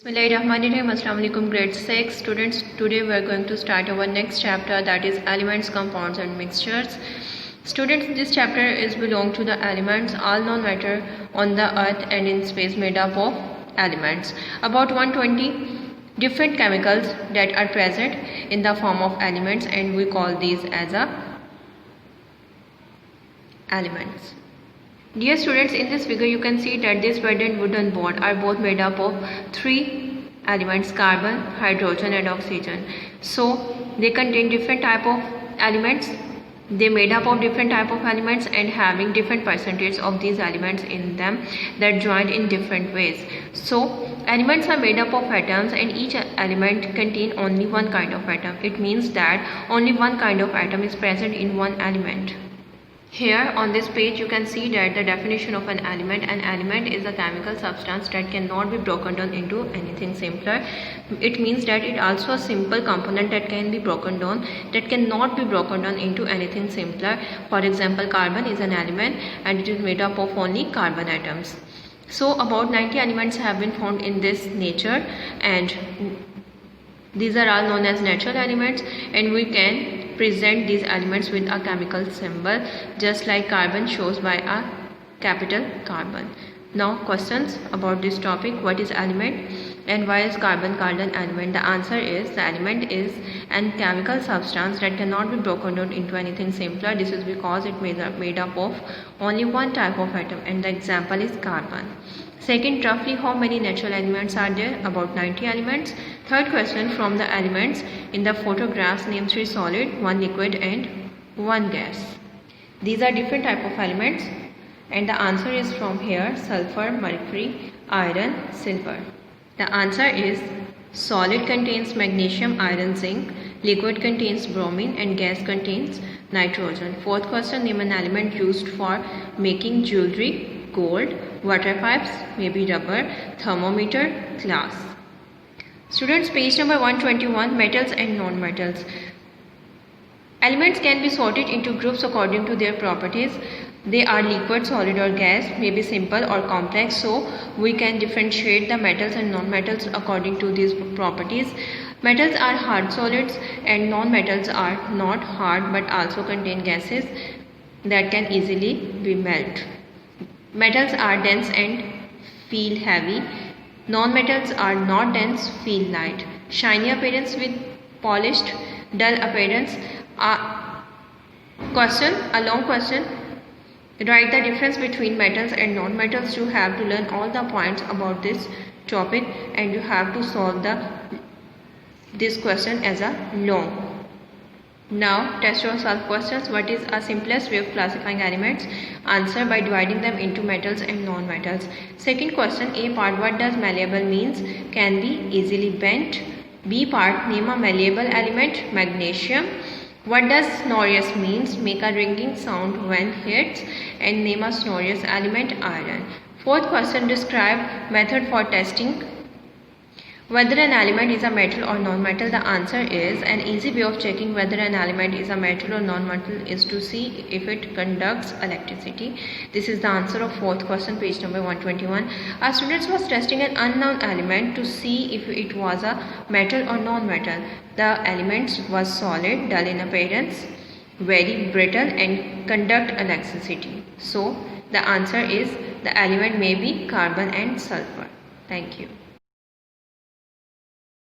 Bismillahirrahmanirrahim. Assalamu alaikum, grade 6 students. Today we are going to start our next chapter, that is elements, compounds and mixtures. Students, this chapter is belong to the elements, all known matter on the earth and in space made up of elements. About 120 different chemicals that are present in the form of elements, and we call these as elements. Dear students, in this figure you can see that this red and wooden bond are both made up of three elements: carbon, hydrogen and oxygen. So they contain different type of elements. They made up of different type of elements and having different percentage of these elements in them that joined in different ways. So elements are made up of atoms, and each element contain only one kind of atom. It means that only one kind of atom is present in one element. Here on this page you can see that the definition of an element. An element is a chemical substance that cannot be broken down into anything simpler. It means that it also a simple component that can be broken down, that cannot be broken down into anything simpler. For example, carbon is an element and it is made up of only carbon atoms. So about 90 elements have been found in this nature, and these are all known as natural elements, and we can present these elements with a chemical symbol, just like carbon shows by a capital carbon. Now questions about this topic: what is element and why is carbon called an element? The answer is, the element is an chemical substance that cannot be broken down into anything simpler. This is because it is made up of only one type of atom, and the example is carbon. Second, roughly how many natural elements are there? About 90 elements. Third question, from the elements in the photographs, name 3 solid, 1 liquid and 1 gas. These are different type of elements, and the answer is from here: sulfur, mercury, iron, silver. The answer is solid contains magnesium, iron, zinc, liquid contains bromine and gas contains nitrogen. Fourth question, name an element used for making jewelry: gold, water pipes, maybe rubber, thermometer, glass. Students, page number 121, metals and non-metals. Elements can be sorted into groups according to their properties. They are liquid, solid or gas, may be simple or complex. So we can differentiate the metals and non-metals according to these properties. Metals are hard solids and non-metals are not hard but also contain gases that can easily be melted. Metals are dense and feel heavy. Non-metals are not dense, feel light. Shiny appearance with polished, dull appearance. A long question. Write the difference between metals and non-metals. You have to learn all the points about this topic, and you have to solve this question as a long. Now test yourself questions. What is a simplest way of classifying elements? Answer by dividing them into metals and non-metals. Second question, A part, what does malleable means? Can be easily bent. B part, name a malleable element: magnesium. What does sonorous means? Make a ringing sound when hit. And name a sonorous element: iron. Fourth question, describe method for testing whether an element is a metal or non-metal. The answer is, an easy way of checking whether an element is a metal or non-metal is to see if it conducts electricity. This is the answer of fourth question, page number 121. Our students was testing an unknown element to see if it was a metal or non-metal. The element was solid, dull in appearance, very brittle and conduct electricity. So the answer is, the element may be carbon and sulfur. Thank you.